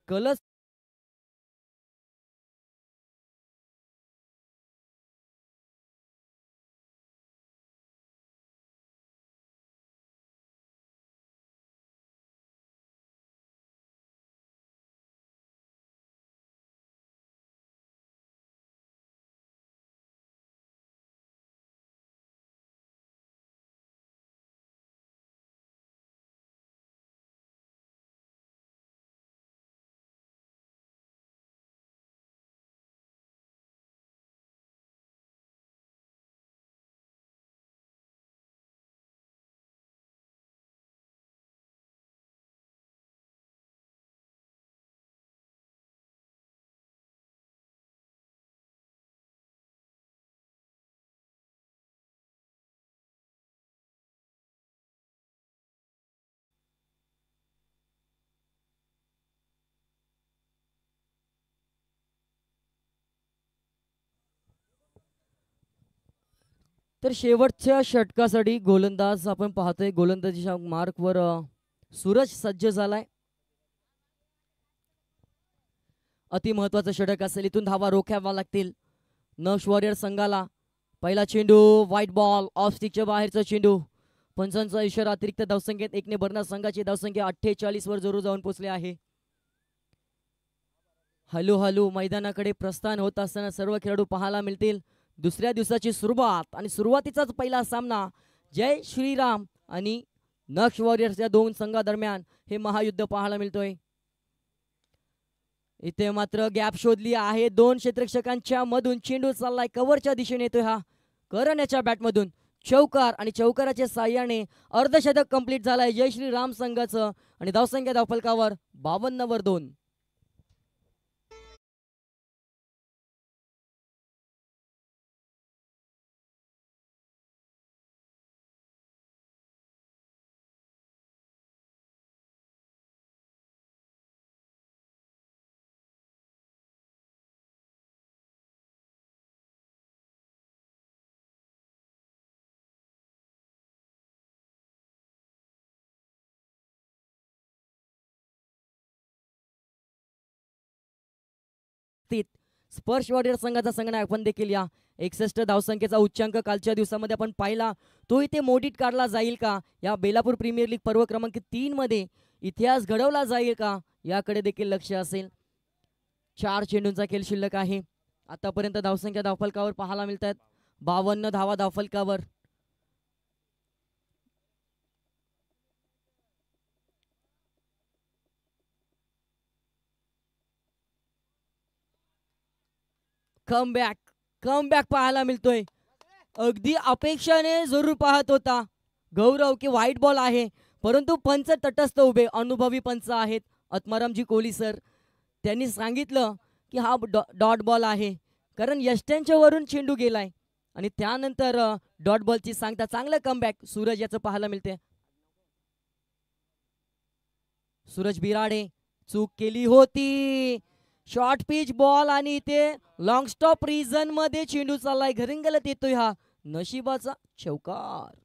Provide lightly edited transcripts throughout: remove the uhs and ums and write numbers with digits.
Clutch तर शेवटच्या षटकासाठी गोलंदाज आपण पाहतोय गोलंदाजीच्या मार्कवर सूरज सज्ज झालाय. अति महत्वाचं षटक असेल, इथून धावा रोखाव्या लागतील नक्ष वॉरियर संघाला. पहिला चेंडू व्हाईट बॉल ऑफ स्टिकच्या बाहेरचा चेंडू. पंचांचा इशारा अतिरिक्त धावसंख्येत एकने भरणार. संघाची धावसंख्या 48 वर जरूर जाऊन पोहोचली आहे. हळूहळू मैदानाकडे प्रस्थान होत असताना सर्व खेळाडू पाहायला मिळतील. दुसऱ्या दिवसाची सुरुवात आणि सुरुवातीचाच पहिला सामना जय श्रीराम आणि नक्ष वॉरियर्स या दोन संघादरम्यान हे महायुद्ध पाहायला मिळतोय. इथे मात्र गॅप शोधली आहे दोन क्षेत्ररक्षकांच्या मधून. चेंडू चाललाय कव्हरच्या दिशेने येतोय हा करण याच्या बॅटमधून. चौकार आणि चौकाराच्या साह्याने अर्धशतक कंप्लीट झालाय जय श्रीराम संघाचं आणि धावसंख्या धावफलकावर 52 वर 2. स्पर्श वॉरियर संघाचा संघनायक आपण देखील या 61 धावसंख्येचा उच्चांक कालच्या दिवसामध्ये आपण पाहिला. तो इथे मोडीत काढला जाईल का? या बेलापूर प्रीमियर लीग पर्व क्रमांक 3 मध्ये इतिहास घडवला जाईल का? याकडे देखील लक्ष असेल. 4 चेंडूंचा खेळ शिल्लक आहे. आतापर्यंत धावसंख्या धावफलकावर पाहायला मिळतात 52 धावा धावफलकावर. कम बॅक पाहायला मिळतोय. अगदी अपेक्षाने जरूर पाहत होता गौरव की व्हाईट बॉल आहे, परंतु पंच तटस्थ उभे अनुभवी पंच आहेत आत्मारामजी कोहली सर. त्यांनी सांगितलं की हा डॉट बॉल आहे, कारण यष्ट्यांच्या वरून चेंडू गेलाय आणि त्यानंतर डॉट बॉलची सांगता. चांगलं कमबॅक सूरज याचं पाहायला मिळते. सूरज बिराडे चूक केली होती. शॉर्ट पिच बॉल आणि इथे लॉंग स्टॉप रिजन मध्ये चेंडू चाललाय. घरिंगलत येतोय हा नशिबाचा चौकार.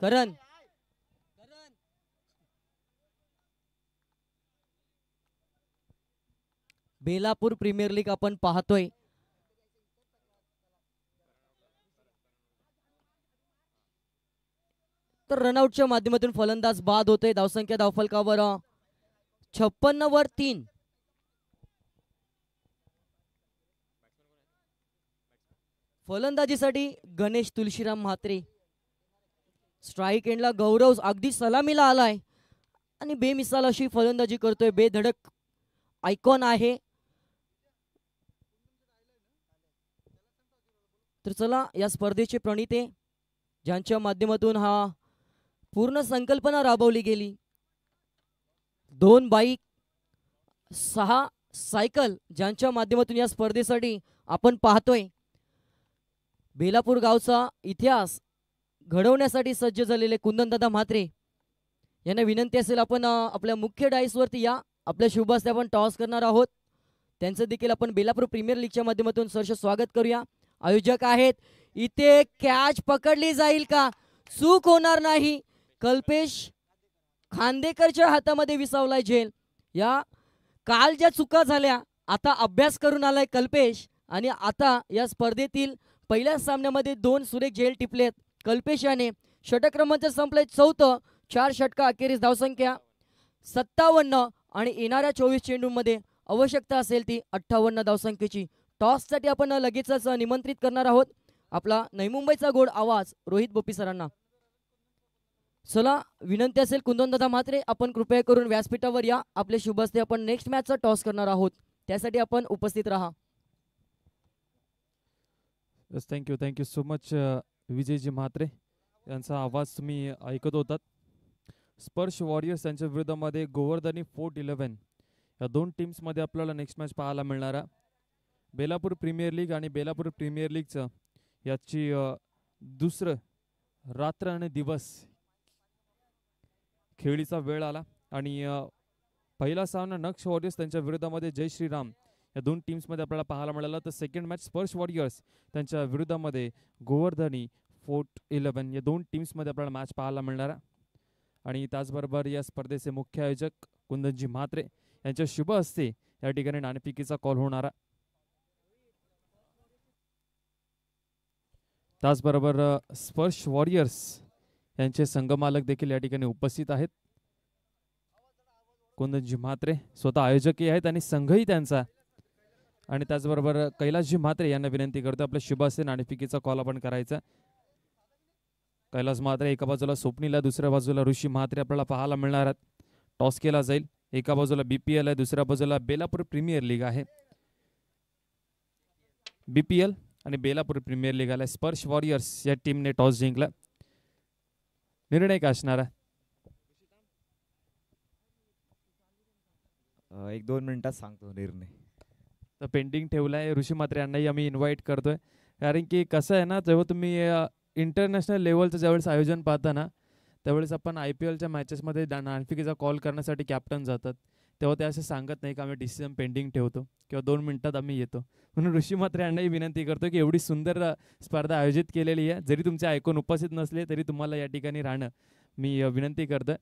करण बेलापूर प्रीमियर लीग आपण पाहतोय. तर रनआउटच्या माध्यमातून फलंदाज बाद होते. धावसंख्या धावफलकावर 56 वर 3. फलंदाजीसाठी गणेश तुळशीराम म्हात्रे. स्ट्राईक एंडला गौरव अगदी सलामीला आलाय आणि बेमिसाल अशी फलंदाजी करतोय. बेधडक आयकॉन आहे. तर चला या स्पर्धेचे प्रणेते ज्यांच्या माध्यमातून हा पूर्ण संकल्पना राबवली गेली, 2 बाईक 6 सायकल ज्यांच्या माध्यमातून या स्पर्धेसाठी आपण पाहतोय, बेलापूर गावचा इतिहास घडवण्यासाठी सज्ज झालेले कुंदनदादा म्हात्रे यांना विनंती असेल आपण आपल्या मुख्य डाईसवरती या. आपल्या शुभ हस्ते आपण टॉस करणार आहोत. त्यांचं देखील आपण बेलापूर प्रीमियर लीगच्या माध्यमातून सहर्ष स्वागत करूया. आयोजक आहेत इथे. कॅच पकडली जाईल का? चूक होणार नाही. कल्पेश खांदेकरच्या हातामध्ये विसावलाय झेल. या काल ज्या चुका झाल्या आता अभ्यास करून आलाय कल्पेश आणि आता या स्पर्धेतील पहिल्या सामन्यामध्ये 2 सुरेख झेल टिपलेत कल्पेश याने. षटक क्रमांक संपले 4. 4 षटका अखेरीस धावसंख्या 57 आणि येणाऱ्या 24 चेंडूमध्ये आवश्यकता असेल ती 58 धावसंख्येची. टॉससाठी आपण लगेचच निमंत्रित करणार आहोत आपला नवी मुंबईचा गोड आवाज रोहित बोपी सरांना. चला विनंती असेल कुंदनदादा म्हात्रे आपण कृपया करून व्यासपीठावर या. आपले शुभ हस्ते आपण नेक्स्ट मॅचचा टॉस करणार आहोत, त्यासाठी आपण उपस्थित राहा. Thank you so much Vijayji Mhatre यांचा आवाज तुम्ही ऐकत होतात. स्पर्श वॉरियर्स यांच्या विरोधामध्ये गोवर्धनी फोर्ट 11 या 2 टीम्समध्ये आपल्याला नेक्स्ट मॅच पाहायला मिळणार. बेलापूर प्रीमियर लीग आणि बेलापूर प्रीमियर लीगचं याची दुसरं रात्र आणि दिवस खेळीचा वेळ आला आणि पहिला सामना नक्ष वॉरियर्स त्यांच्या विरोधामध्ये जय श्रीराम या 2 टीम्समध्ये आपल्याला पाहायला मिळाला. तर सेकंड मॅच स्पर्श वॉरियर्स त्यांच्या विरोधामध्ये गोवर्धनी फोर्ट 11 या 2 टीम्समध्ये आपल्याला मॅच पाहायला मिळणार. आणि त्याचबरोबर या स्पर्धेचे मुख्य आयोजक कुंदनजी म्हात्रे यांच्या शुभ हस्ते या ठिकाणी नाणेफेकीचा कॉल होणारा. त्याचबरोबर स्पर्श वॉरियर्स यांचे संघमालक देखील या ठिकाणी उपस्थित आहेत. कुंदनजी म्हात्रे स्वतः आयोजकही आहेत आणि संघही त्यांचा. आणि त्याचबरोबर कैलासजी म्हात्रे यांना विनंती करतो आपल्या शुभ हस्ते नाणेफेकीचा कॉल आपण करायचा. कैलास म्हात्रे एका बाजूला स्वप्नीला, दुसऱ्या बाजूला ऋषी म्हात्रे आपल्याला पाहायला मिळणार आहेत. टॉस केला जाईल. एका बाजूला BPL आहे, दुसऱ्या बाजूला बेलापूर प्रीमियर लीग आहे. BPL आणि बेलापूर प्रीमियर लीग आला. स्पर्श वॉरियर्स या टीमने टॉस जिंकला. निर्णय काय असणार? 1-2 मिनिटात सांगतो निर्णय. तर पेंडिंग ठेवलाय. ऋषी म्हात्रे यांनाही आम्ही इन्व्हाइट करतोय, कारण की कसं आहे ना, जेव्हा तुम्ही इंटरनॅशनल लेवलचं ज्यावेळेस आयोजन पाहता ना, त्यावेळेस आपण IPLच्या मॅचेसमध्ये नाणेफेकीचा कॉल करण्यासाठी कॅप्टन जातात, तेव्हा ते असं सांगत नाही की आम्ही डिसिजन पेंडिंग ठेवतो किंवा 2 मिनिटात आम्ही येतो. म्हणून ऋषी म्हात्रे यांनाही विनंती करतो की एवढी सुंदर स्पर्धा आयोजित केलेली आहे, जरी तुमचे ऐकून उपस्थित नसले तरी तुम्हाला या ठिकाणी राहणं मी विनंती करतोय.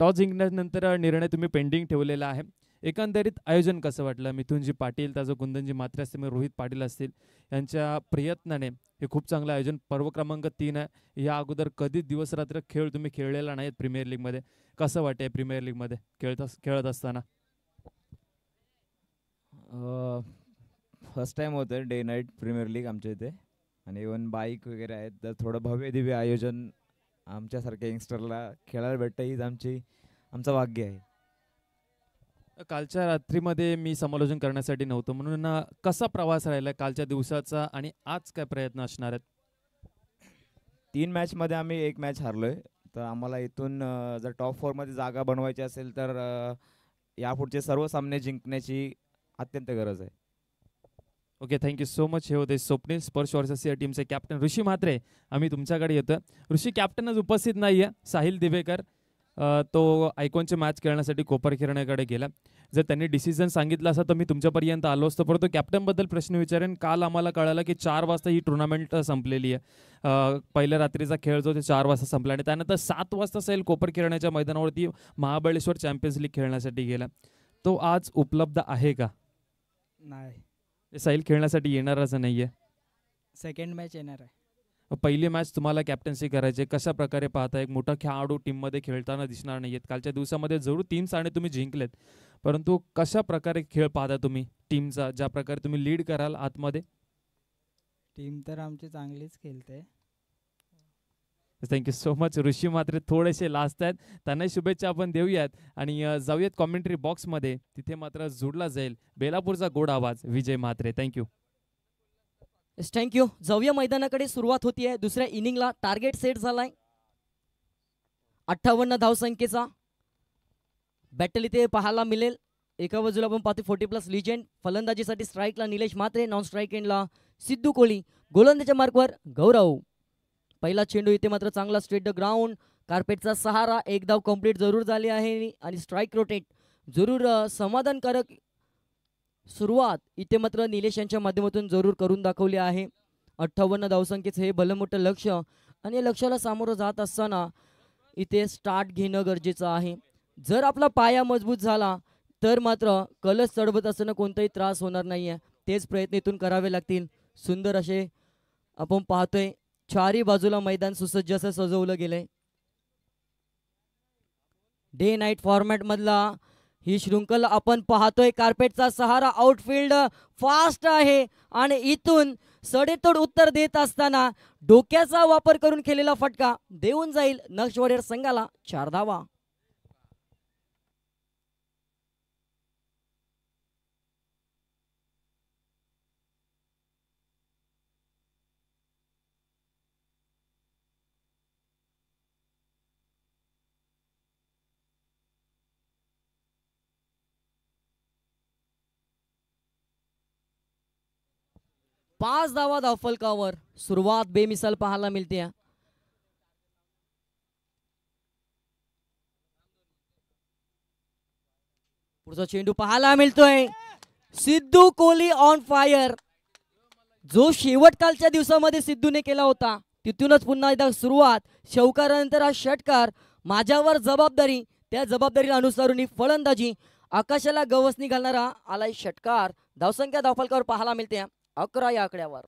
टॉस जिंकल्यानंतर निर्णय तुम्ही पेंडिंग ठेवलेला आहे. एकंदरीत आयोजन कसं वाटलं? मिथुनजी पाटील, त्याचं कुंदनजी म्हात्रे असतील, रोहित पाटील असतील, यांच्या प्रयत्नाने हे खूप चांगलं आयोजन. पर्व क्रमांक 3 आहे. या अगोदर कधीच दिवस रात्र खेळ तुम्ही खेळलेला नाहीत प्रीमियर लीगमध्ये. कसं वाटतंय प्रीमियर लीगमध्ये खेळत असताना? फर्स्ट टाइम होतं डे नाईट प्रीमियर लीग आमच्या इथे, आणि इवन बाईक वगैरे आहेत, तर थोडं भव्य दिव्य आयोजन आमच्यासारख्या यंगस्टरला खेळायला भेटतं, हीच आमचं भाग्य आहे. कालच्या रात्रीमध्ये मी समालोचन करण्यासाठी नव्हतं, म्हणून कसा प्रवास राहिला कालच्या दिवसाचा आणि आज काय प्रयत्न असणार आहेत? 3 मॅचमध्ये आम्ही 1 मॅच हारलोय, तर आम्हाला इथून जर टॉप 4 मध्ये जागा बनवायची असेल तर यापुढचे सर्व सामने जिंकण्याची अत्यंत गरज आहे. Okay, thank you so much. हे होते स्वप्नील, स्पर्श वॉरियर्स या टीमचे कॅप्टन ऋषी म्हात्रे. आम्ही तुमच्याकडे येतोय. ऋषी कॅप्टनच उपस्थित नाही आहे. साहिल दिवेकर तो आयकॉनचे मॅच खेळण्यासाठी कोपरखिरण्याकडे गेला. जर त्यांनी डिसिजन सांगितलं असं तर मी तुमच्यापर्यंत आलो असतो, परंतु कॅप्टनबद्दल प्रश्न विचारेन. काल आम्हाला कळालं की 4 वाजता ही टुर्नामेंट संपलेली आहे. पहिल्या रात्रीचा खेळ जो ते 4 वाजता संपला आणि त्यानंतर 7 वाजता साहिल कोपरखिरण्याच्या मैदानावरती महाबळेश्वर चॅम्पियन्स लीग खेळण्यासाठी गेला. तो आज उपलब्ध आहे का? नाही, साहिल खेळण्यासाठी येणारच नाही आहे. सेकंड मॅच येणार आहे. पहिली मॅच तुम्हाला कॅप्टन्सी करायची, कशा प्रकारे पाहता? एक मोठा खेळाडू टीममध्ये खेळताना दिसणार नाहीयेत. कालच्या दिवसामध्ये जरूर 3 सामने तुम्ही जिंकलेत, परंतु कशा प्रकारे खेळ पाहता तुम्ही टीमचा, ज्या प्रकारे तुम्ही लीड कराल आतमध्ये? टीम तर आमची चांगलीच खेळते. Thank you so much. Rishi Mhatre थोडेसे लास्ट आहेत, त्यांना शुभेच्छा आपण देऊयात आणि जाऊयात कॉमेंट्री बॉक्समध्ये. तिथे मात्र जोडला जाईल बेलापूरचा गोड आवाज विजय म्हात्रे. थँक्यू. थँक्यू. जाऊया मैदानाकडे. सुरुवात होतीये दुसऱ्या इनिंगला. टार्गेट सेट झालाय 58 धावसंख्येचा. बॅटल इथे पाहायला मिळेल. एका बाजूला आपण पाहतो 40+ लिजेंड. फलंदाजीसाठी स्ट्राईकला निलेश म्हात्रे, नॉन स्ट्राईक एंडला सिद्धू कोहली, गोलंदाजीच्या मार्कवर गौरव. पहिला चेंडू इथे मात्र चांगला स्ट्रेट द ग्राउंड. कार्पेटचा सहारा. एक धाव कंप्लीट जरूर झाली आहे आणि स्ट्राईक रोटेट जरूर समाधानकारक सुरुवात इथे मात्र निलेश यांच्या माध्यमातून जरूर करून दाखवली आहे. 58 धावसंख्येचं हे भलं मोठं लक्ष आणि या लक्ष्याला सामोरं जात असताना इथे स्टार्ट घेणं गरजेचं आहे. जर आपला पाया मजबूत झाला तर मात्र कलस चढवत असताना कोणताही त्रास होणार नाहीये. तेच प्रयत्न इथून करावे लागतील. सुंदर असे आपण पाहतोय चारी बाजूला मैदान सुसज्ज असं सजवलं गेलंय. डे नाईट फॉर्मॅट मधला ही शृंखला आपण पाहतोय. कार्पेटचा सहारा. आउटफील्ड फास्ट आहे आणि इथून सडेतोड उत्तर देत असताना डोक्याचा वापर करून खेळलेला फटका देऊन जाईल नक्ष वॉरियर संघाला 4 धावा. पाच धावा धावफलकावर. सुरुवात बेमिसाल पाहायला मिळते. पुढचा चेंडू पाहायला मिळतोय. Sidhu Kohli on fire. जो शेवट कालच्या दिवसामध्ये सिद्धूने केला होता तिथूनच पुन्हा एकदा सुरुवात. षटकारानंतर हा षटकार. माझ्यावर जबाबदारी. त्या जबाबदारीला अनुसरून ही फलंदाजी. आकाशाला गवसणी घालणारा आलाय षटकार. धावसंख्या धावफलकावर पाहायला मिळते 11 या आकड्यावर.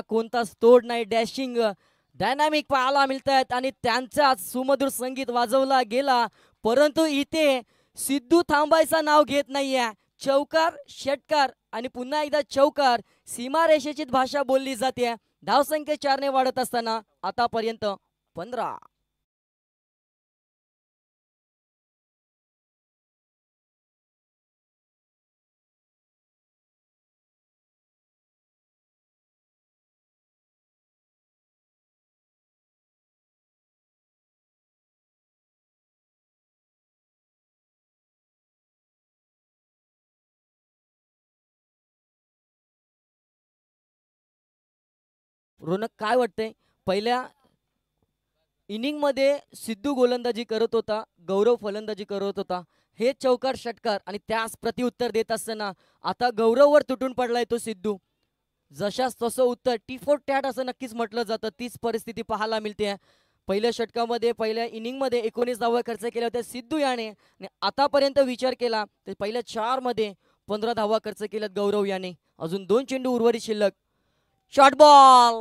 कोणताच तोड नाही. डॅशिंग डायनामिक पाहायला मिळतात आणि त्यांचा सुमधुर संगीत वाजवला गेला. परंतु इथे सिद्धू थांबायचं नाव घेत नाहीये. चौकार, षटकार आणि पुन्हा एकदा चौकार. सीमारेषेची भाषा बोलली जाते. धावसंख्या 4 ने वाढत असताना आतापर्यंत 15. रोनक काय वाटतंय? पहिल्या इनिंग मध्ये सिद्धू गोलंदाजी करत होता, गौरव फलंदाजी करत होता. हे चौकार षटकार आणि त्यास प्रत्युत्तर देत असताना आता गौरववर तुटून पडलाय तो सिद्धू. जशास तसं उत्तर टी4 टॅट असं नक्कीच म्हटलं जातं. तीच परिस्थिती पाहायला मिळते. पहिल्या षटकामध्ये पहिल्या इनिंग मध्ये 19 धावा खर्च केल्या होत्या सिद्धू याने आणि आतापर्यंत विचार केला तर पहिल्या 4 मध्ये 15 धावा खर्च केल्यात गौरव याने. अजून 2 चेंडू उर्वरित शिल्लक. Short ball.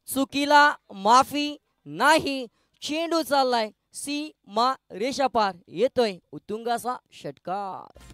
चुकीला माफी नाही. चेंडू चाललाय सीमा रेषा पार. येतोय उत्तुंगाचा षटकार.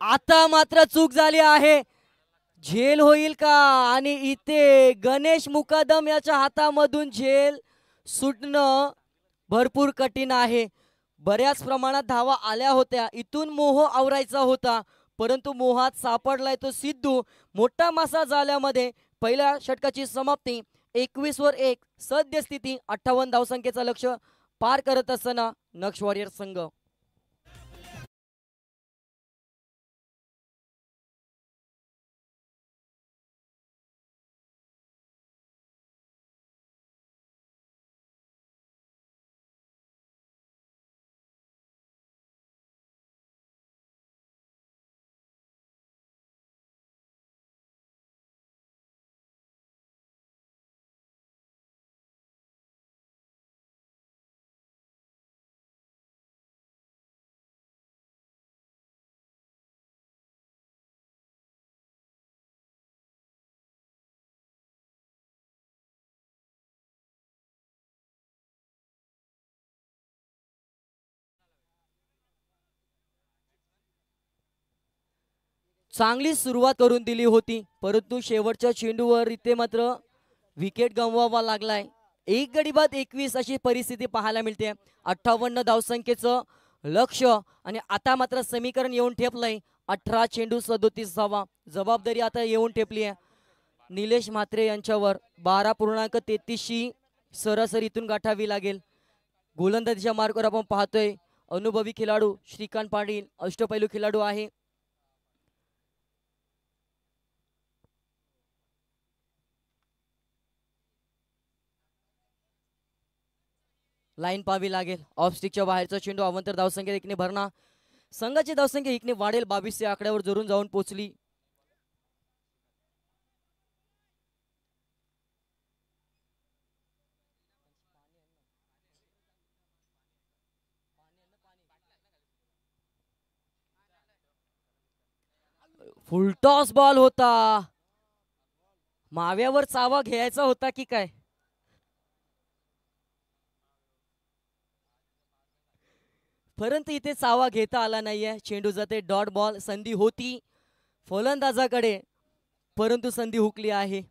आता मात्र चूक झाली आहे. झेल होईल का? आणि इथे गणेश मुकादम याच्या हातामधून झेल सुटणं भरपूर कठीण आहे. बऱ्याच प्रमाणात धावा आल्या होत्या. इथून मोह आवरायचा होता परंतु मोहात सापडलाय तो सिद्धू. मोठा मासा झाल्यामध्ये पहिल्या षटकाची समाप्ती 21 वर 1 सद्यस्थिती 58 धावसंख्येचं लक्ष्य पार करत असताना नक्ष वॉरियर संघ. चांगली सुरुवात करून दिली होती, परंतु शेवटच्या चेंडूवर इथे मात्र विकेट गमवावा लागलाय. एक गडी बाद 21 अशी परिस्थिती पाहायला मिळते. 58 धावसंख्येचं लक्ष आणि आता मात्र समीकरण येऊन ठेपलंय. 18 चेंडू 37 धावा. जबाबदारी आता येऊन ठेपली आहे निलेश म्हात्रे यांच्यावर. 12.33 सरासरीतून गाठावी लागेल. गोलंदाजीच्या मार्गावर आपण पाहतोय अनुभवी खेळाडू श्रीकांत पाटील अष्टपैलू खेळाडू आहे. लाईन पाहावी लागेल. ऑफ स्टिकच्या बाहेरचा चेंडू अवंतर धावसंख्या एकने भरणा. संघाची धावसंख्या एकने वाढेल. 22 या आकड्यावर जरूर जाऊन पोहोचली. फुलटॉस बॉल होता. माव्यावर चावा घ्यायचा होता की काय? परंतु इथे चावा घेता आला नाहीये. चेंडू जाते डॉट बॉल. संधी होती फलंदाजाकडे, परंतु संधी हुकली आहे.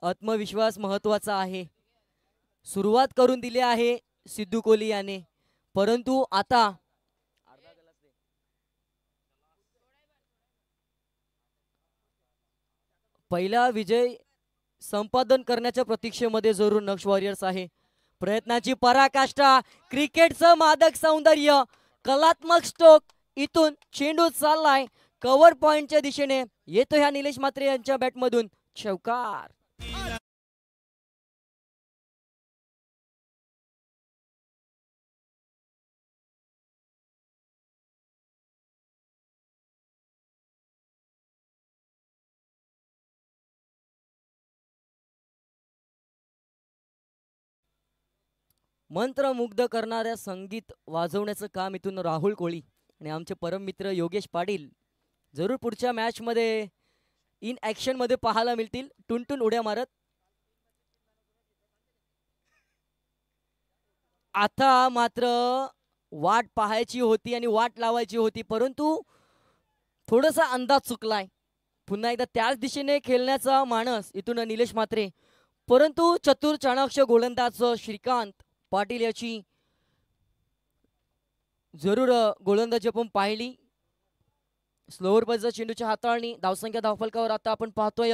आत्मविश्वास महत्वाचा आहे. सुरुवात करून दिली आहे सिद्धू कोहली याने, परंतु आता पहिला विजय संपादन करण्याच्या प्रतीक्षेमध्ये जरूर नक्ष वॉरियर्स आहे. प्रयत्नाची पराकाष्ठा. क्रिकेटचं मादक सौंदर्य. कलात्मक स्ट्रोक. इथून चेंडू चाललाय कव्हर पॉइंटच्या दिशेने. येतो ह्या निलेश म्हात्रे यांच्या बॅटमधून चौकार. मंत्रमुग्ध करणाऱ्या संगीत वाजवण्याचं काम इथून राहुल कोळी आणि आमचे परम मित्र योगेश पाटील जरूर पुढच्या मॅच मध्ये इन ऍक्शन मध्ये पाहायला मिळतील. टुनटुन उड्या मारत. आता मात्र वाट पाहायची होती आणि वाट लावायची होती, परंतु थोडासा अंदाज चुकलाय. पुन्हा एकदा त्याच दिशेने खेळण्याचा मानस इथून निलेश म्हात्रे, परंतु चतुर चाणाक्ष गोलंदाज श्रीकांत पाटील याची जरूर गोलंदाजी आपण पाहिली. स्लोअर बॉलचा चेंडूच्या हाताळणी. धावसंख्या धावफलकावर आता आपण पाहतोय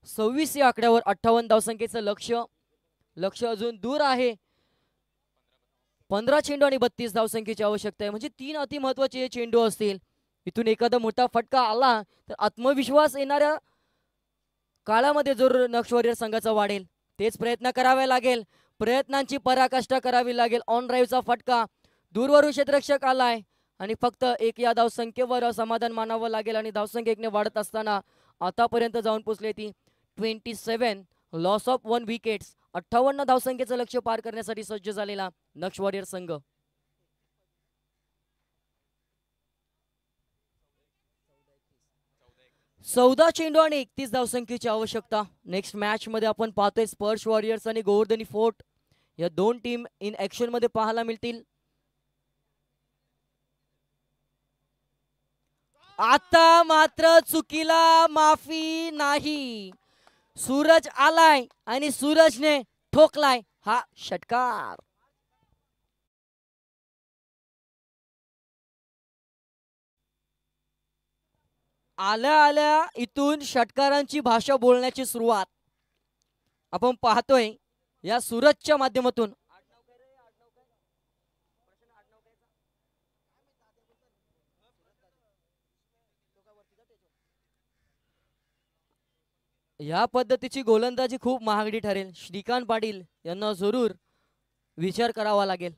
26 या आकड्यावर 58 धावसंख्येचं लक्ष अजून दूर आहे. 15 चेंडू आणि 32 धावसंख्येची आवश्यकता आहे. म्हणजे 3 अति महत्वाचे चेंडू असतील. इथून एखादा मोठा फटका आला तर आत्मविश्वास येणाऱ्या काळामध्ये जरूर नक्ष वॉरियर संघाचा वाढेल. तेच प्रयत्न करावे लागेल. प्रयत्नांची पराकाष्ठा करावी लागेल. ऑन ड्राईव्हचा फटका. दूरवरून क्षेत्ररक्षक आलाय आणि फक्त 1 या धावसंख्येवर समाधान मानावं लागेल. आणि धावसंख्या एकने वाढत असताना आतापर्यंत जाऊन पोहोचली ती 27. Loss of 1 wickets. 58 धावसंख्येचं लक्ष पार करण्यासाठी सज्ज झालेला नक्ष वॉरियर संघ. चौदा चेंडू आणि 31 धावसंख्येची आवश्यकता. नेक्स्ट मॅच मध्ये आपण पाहतोय स्पर्श वॉरियर्स आणि गोवर्धनी फोर्ट या दोन टीम इन ऍक्शन मध्ये पाहायला मिळतील. आता मात्र चुकीला माफी नाही. सूरज आलाय आणि सूरजने ठोकलाय हा षटकार. आल्या आल्या इथून षटकारांची भाषा बोलण्याची सुरुवात आपण पाहतोय या सूरजच्या माध्यमातून. या पद्धतीची गोलंदाजी खूप महागडी ठरेल. श्रीकांत पाटील यांना जरूर विचार करावा लागेल.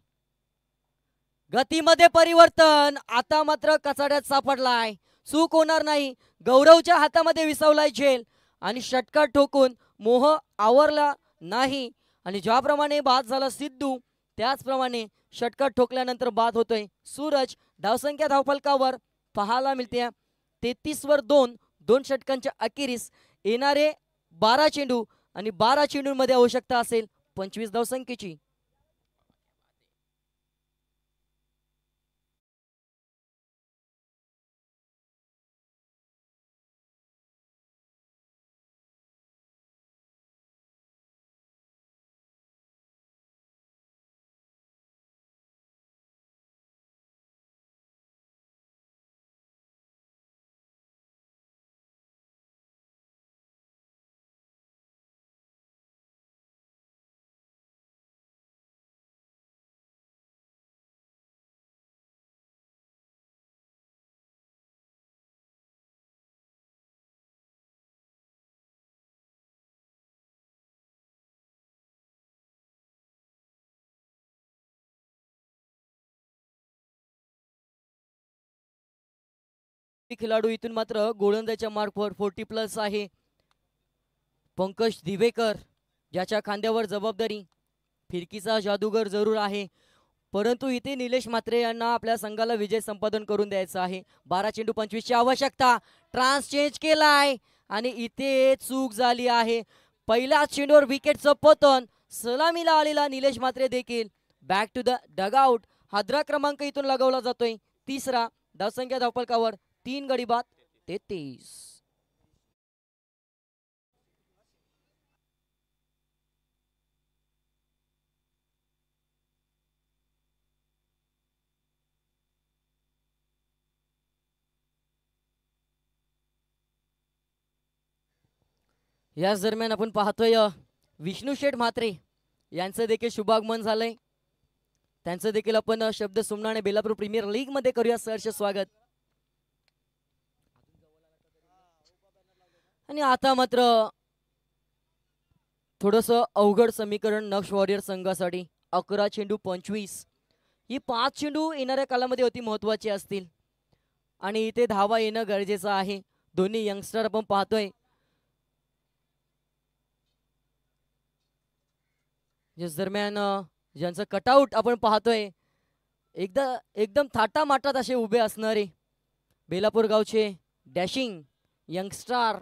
गतीमध्ये परिवर्तन, आता मात्र कचाड्यात सापडलाय. चूक होणार नाही. गौरवच्या हातामध्ये विसावलाय झेल आणि षटकार ठोकून मोह आवरला नाही. आणि ज्याप्रमाणे बाद झाला सिद्धू, त्याचप्रमाणे षटकार ठोकल्यानंतर बाद होतोय सूरज. धावसंख्या धावफलकावर पाहायला मिळते 33 वर 2 षटकांच्या अखेरीस येणारे 12 चेंडू आणि 12 चेंडूंमध्ये आवश्यकता असेल 25 धावसंख्येची. खेळाडू इथून मात्र गोलंदाजीच्या मार्कवर 40+ आहे. पंकज दिवेकर, ज्याच्या खांद्यावर जबाबदारी फिरकीचा जादूगर जरूर आहे, परंतु इथे निलेश म्हात्रे यांना आपल्या संघाला विजय संपादन करून द्यायचा आहे. 12 चेंडू 25 ची आवश्यकता. ट्रान्स चेंज केलाय आणि इथे चूक झाली आहे. पहिल्या चेंडूवर विकेटचं पतन. सलामीला आलेला निलेश म्हात्रे देखील बॅक टू द डगआउट. हादरा क्रमांक इथून लगावला जातोय 3रा. धावसंख्या धावफलकावर 3 गडी बाद 33. याच दरम्यान आपण पाहतोय विष्णू शेठ म्हात्रे यांचं देखील शुभागमन झालंय. त्यांचं देखील आपण शब्द सुमनाने बेलापूर प्रीमियर लीग मध्ये करूया सहर्ष स्वागत. आणि आता मात्र थोडस अवघड समीकरण नक्ष वॉरियर संघासाठी. 11 चेंडू 25. ही 5 चेंडू येणाऱ्या कालामध्ये अति महत्वाचे असतील आणि इथे धावा येणं गरजेचं आहे. दोन्ही यंगस्टर आपण पाहतोय याच दरम्यान ज्यांचं कटआउट आपण पाहतोय एकदम थाटामाटात असे उभे असणारे बेलापूर गावचे डॅशिंग यंगस्टार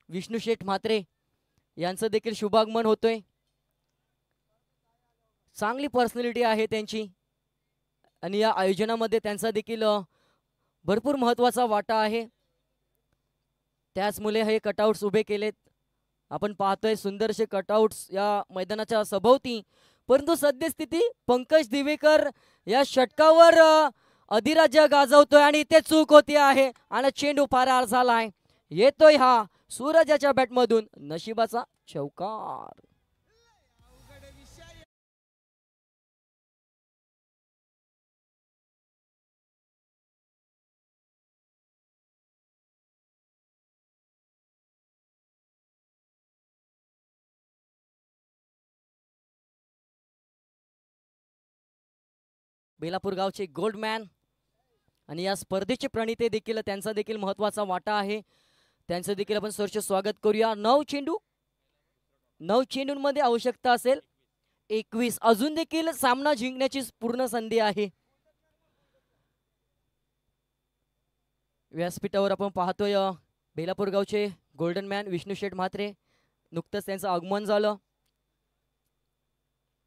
विष्णू शेठ म्हात्रे यांचं देखील शुभागमन होतोय. चांगली पर्सनॅलिटी आहे त्यांची आणि या आयोजनामध्ये त्यांचा देखील भरपूर महत्त्वाचा वाटा आहे. त्याचमुळे हे कटआउट्स उभे केलेत. आपण पाहतोय सुंदरसे कटआउट्स या मैदानाच्या सभोवती. परंतु सद्यस्थिती पंकज दिवेकर या षटकावर अधिराज्य गाजवतोय आणि इथे चूक होती आहे आणि चेंडू फरार झालाय. येतोय हा सूरजाच्या बॅटमधून नशिबाचा चौकार. बेलापूर गावचे गोल्डमॅन आणि या स्पर्धेचे प्रणेते देखील त्यांचा देखील महत्त्वाचा वाटा आहे. त्यांचं देखील आपण सहर्ष स्वागत करूया. 9 चेंडूंमध्ये आवश्यकता असेल 21. अजून देखील सामना जिंकण्याची पूर्ण संधी आहे. व्यासपीठावर आपण पाहतोय बेलापूर गावचे गोल्डन मॅन विष्णू शेठ म्हात्रे. नुकतंच त्यांचं आगमन झालं.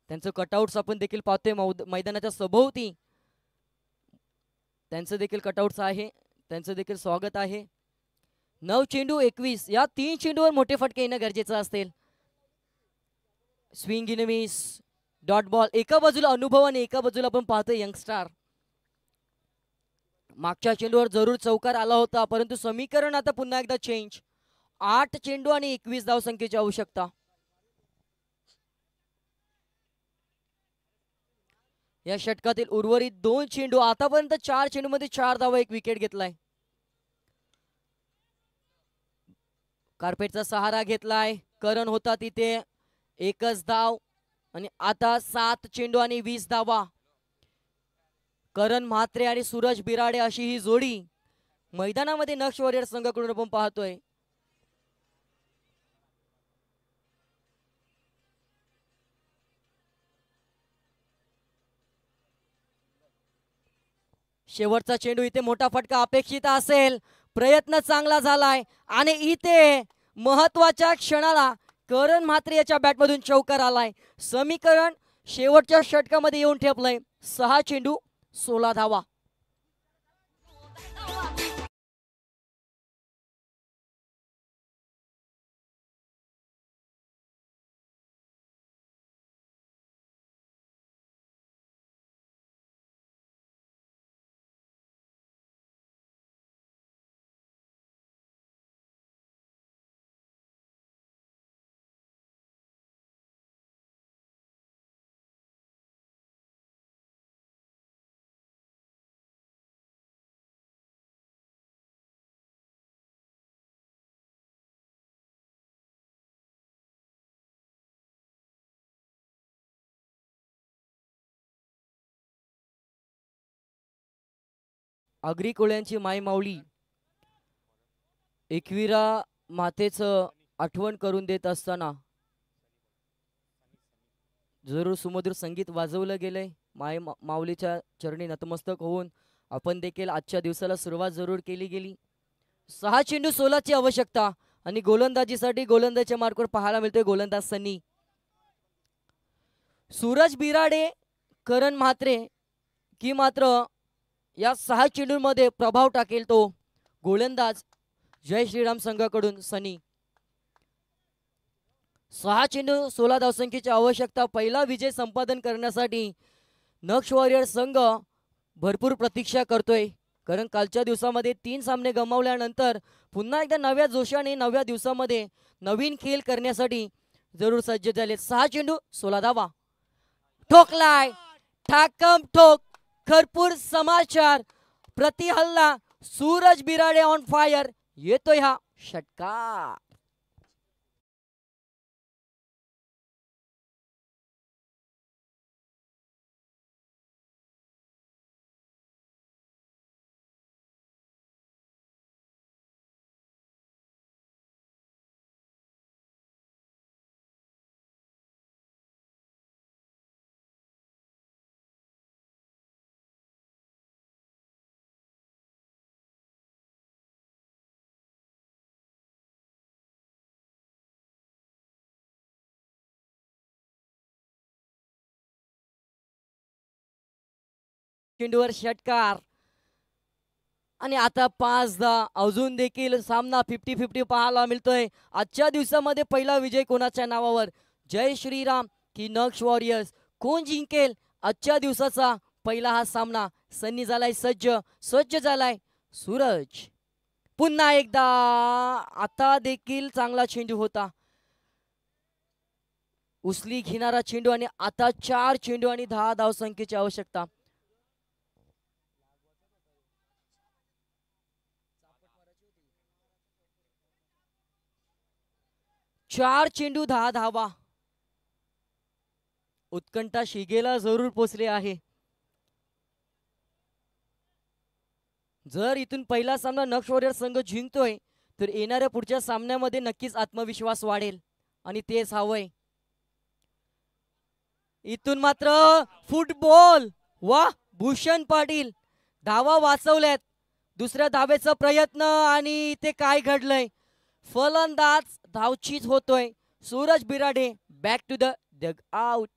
त्यांचं कटआउट्स आपण देखील पाहतोय मैदानाच्या सभोवती. त्यांचं देखील कटआउट्स आहे. त्यांचं देखील स्वागत आहे. 9 चेंडू 21. या 3 चेंडूवर मोठे फटके येणं गरजेचं असेल. Swing in miss, dot ball. एका बाजूला अनुभव आणि एका बाजूला आपण पाहतोय यंगस्टार. मागच्या चेंडूवर जरूर चौकार आला होता, परंतु समीकरण आता पुन्हा एकदा चेंज. 8 चेंडू आणि 21 धावसंख्येची आवश्यकता. या षटकातील उर्वरित 2 चेंडू, आतापर्यंत 4 चेंडू मध्ये 4 धावा, 1 विकेट घेतलाय. कार्पेटचा सहारा घेतलाय. करण होता तिथे, 1च धाव. आणि आता 7 चेंडू आणि 20 धावा. करण म्हात्रे आणि सूरज बिराडे अशी ही जोडी मैदानामध्ये नक्ष वॉरियर संघाकडून आपण पाहतोय. शेवटचा चेंडू, इथे मोठा फटका अपेक्षित असेल. प्रयत्न चांगला झालाय आणि इथे महत्वाच्या क्षणाला करण म्हात्रे याच्या बॅटमधून चौकार आलाय. समीकरण शेवटच्या षटकामध्ये येऊन ठेपलंय. 6 चेंडू 16 धावा. आगरी कोळ्यांची मायमाऊली एकविरा मातेचं आठवण करून देत असताना जरूर सुमधुर संगीत वाजवलं गेलंय. माऊलीच्या चरणी नतमस्तक होऊन आपण देखील आजच्या दिवसाला सुरुवात जरूर केली गेली. 6 चेंडू 16 ची आवश्यकता आणि गोलंदाजीसाठी गोलंदाजच्या मार्कवर पाहायला मिळतोय गोलंदाज सनी. सूरज बिराडे, करण म्हात्रे की मात्र या 6 चेंडूंमध्ये प्रभाव टाकेल तो गोलंदाज जय श्रीराम संघाकडून सनी. 6 चेंडू 16 धावसंख्येची आवश्यकता. पहिला विजय संपादन करण्यासाठी नक्ष वॉरियर संघ भरपूर प्रतीक्षा करतोय, कारण कालच्या दिवसामध्ये 3 सामने गमावल्यानंतर पुन्हा एकदा नव्या जोशाने नव्या दिवसामध्ये नवीन खेळ करण्यासाठी जरूर सज्ज झाले. 6 चेंडू 16 धावा. ठोकलाय, ठाकम ठोक. भरपूर समाचार, प्रति हल्ला. Suraj Birade on fire. येतोय हा षटकार. चेंडूवर षटकार आणि आता 5-10. अजून देखील सामना 50-50 पाहायला मिळतोय. आजच्या दिवसामध्ये पहिला विजय कोणाच्या नावावर, जय श्रीराम की नक्ष वॉरियर्स, कोण जिंकेल आजच्या दिवसाचा पहिला हा सामना. सन्नी झालाय सज्ज, सज्ज झालाय सूरज. पुन्हा एकदा आता देखील चांगला चेंडू होता, उचली घेणारा चेंडू आणि आता 4 चेंडू आणि 10 धावसंख्येची आवश्यकता. 4 चेंडू 10 धावा. उत्कंठा शिगेला जरूर पोचले आहे. जर इथून पहिला सामना नक्ष वॉरियर संघ जिंकतोय तर येणाऱ्या पुढच्या सामन्यामध्ये नक्कीच आत्मविश्वास वाढेल आणि तेच हवंय. इथून मात्र फुटबॉल. वा, भूषण पाटील धावा वाचवल्यात. दुसऱ्या धावेचा प्रयत्न आणि इथे काय घडलंय, फलंदाज धावचीत होतोय. Suraj Birade back to the dugout.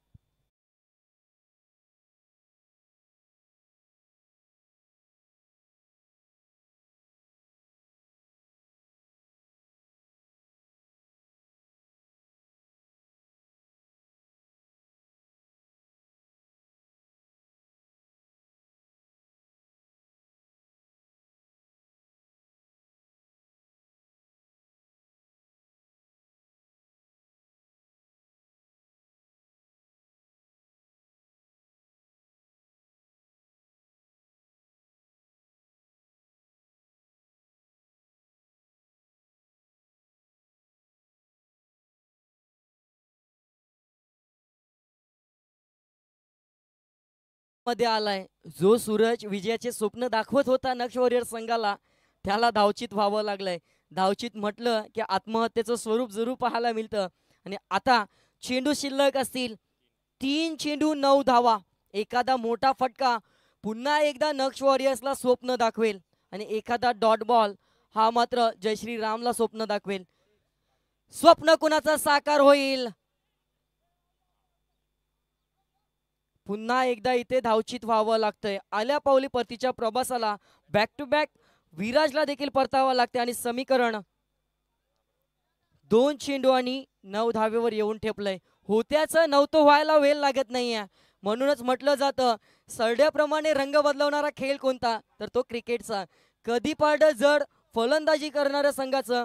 मध्ये आलाय. जो सूरज विजयाचे स्वप्न दाखवत होता नक्ष वॉरियर संघाला, त्याला धावचित व्हावं लागलंय. धावचित म्हटलं की आत्महत्येचं स्वरूप जरूर पाहायला मिळतं. आणि आता चेंडू शिल्लक असतील 3 चेंडू 9 धावा. एखादा मोठा फटका पुन्हा एकदा नक्ष वॉरियर्सला स्वप्न दाखवेल आणि एखादा डॉट बॉल हा मात्र जयश्री रामला स्वप्न दाखवेल. स्वप्न कुणाचा साकार होईल? पुन्हा एकदा इथे धावचित व्हावं लागतंय. आल्या पावली परतीच्या प्रभासाला बॅक टू बॅक विराजला देखील परतावं लागते आणि समीकरण 2 चेंडू आणि 9 धावेवर येऊन ठेपलंय. होत्याचं नव्हतं व्हायला वेळ लागत नाहीये. म्हणूनच म्हटलं जातं सरड्याप्रमाणे रंग बदलवणारा खेळ कोणता, तर तो क्रिकेटचा. कधी पारडं जड फलंदाजी करणाऱ्या संघाचं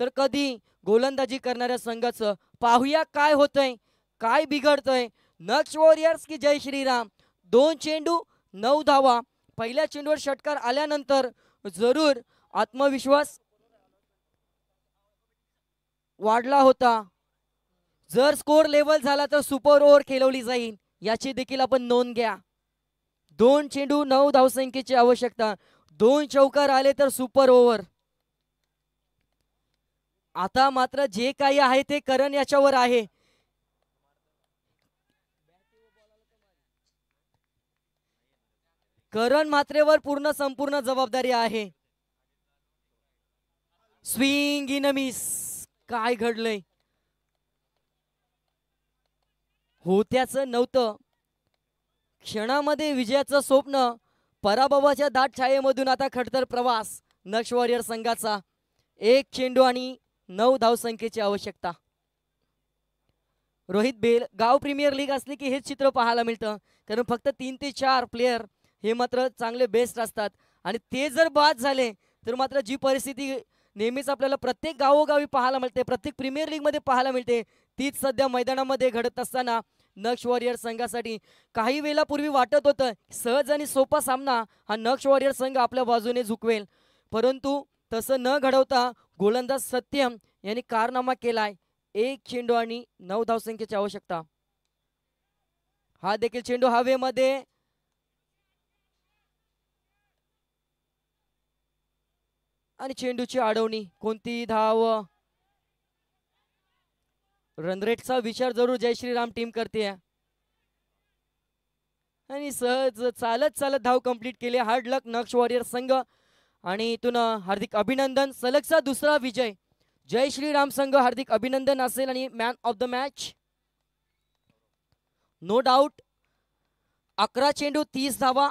तर कधी गोलंदाजी करणाऱ्या संघाचं. पाहूया काय होतंय, काय बिघडतंय. नक्ष वॉरियर्स की जय श्रीराम. 2 चेंडू 9 धावा. पहिल्या चेंडूवर षटकार आल्यानंतर जरूर आत्मविश्वास वाढला होता. जर स्कोर लेवल झाला तर सुपर ओव्हर खेळवली जाईल, याची देखील आपण नोंद घ्या. 2 चेंडू 9 धावसंख्येची आवश्यकता. 2 चौकार आले तर सुपर ओव्हर. आता मात्र जे काही आहे ते करण याच्यावर आहे. करण मात्रेवर पूर्ण संपूर्ण जबाबदारी आहे. Swing in a miss. काय घडलंय? होत्याचं नव्हतं. क्षणामध्ये विजयाचं स्वप्न पराभवाच्या दाट छायेमधून आता खडतर प्रवास नक्ष वॉरियर संघाचा. 1 चेंडू आणि 9 धावसंख्येची आवश्यकता. रोहित बेल, गाव प्रीमियर लीग असली की हेच चित्र पाहायला मिळतं. कारण फक्त 3 ते 4 प्लेयर हे मात्र चांगले बेस्ट असतात आणि ते जर बाद झाले तर मात्र जी परिस्थिती नेहमीच आपल्याला प्रत्येक गावोगावी पाहायला मिळते, प्रत्येक प्रीमियर लीग मध्ये पाहायला मिळते, तीच सध्या मैदानामध्ये घडत असताना नक्ष वॉरियर संघासाठी काही वेळापूर्वी वाटत होतं सहज आणि सोपा सामना हा नक्ष वॉरियर संघ आपल्या बाजूने झुकवेल. परंतु तसं न घडवता गोलंदाज सत्यम यांनी कारनामा केलाय. 1 चेंडू आणि 9 धावसंख्येची आवश्यकता. हा देखील चेंडू हवेमध्ये. आणि चेंडूची अडवणी. कोणती धाव? रनरेटचा विचार जरूर जय श्रीराम टीम करते आणि सहज चालत चालत धाव कंप्लीट केली. हार्ड लक नक्ष वॉरियर संघ आणि इथून हार्दिक अभिनंदन. सलगचा दुसरा विजय. जय श्रीराम संघ हार्दिक अभिनंदन असेल आणि man of the match no doubt. 11 चेंडू 30 धावा.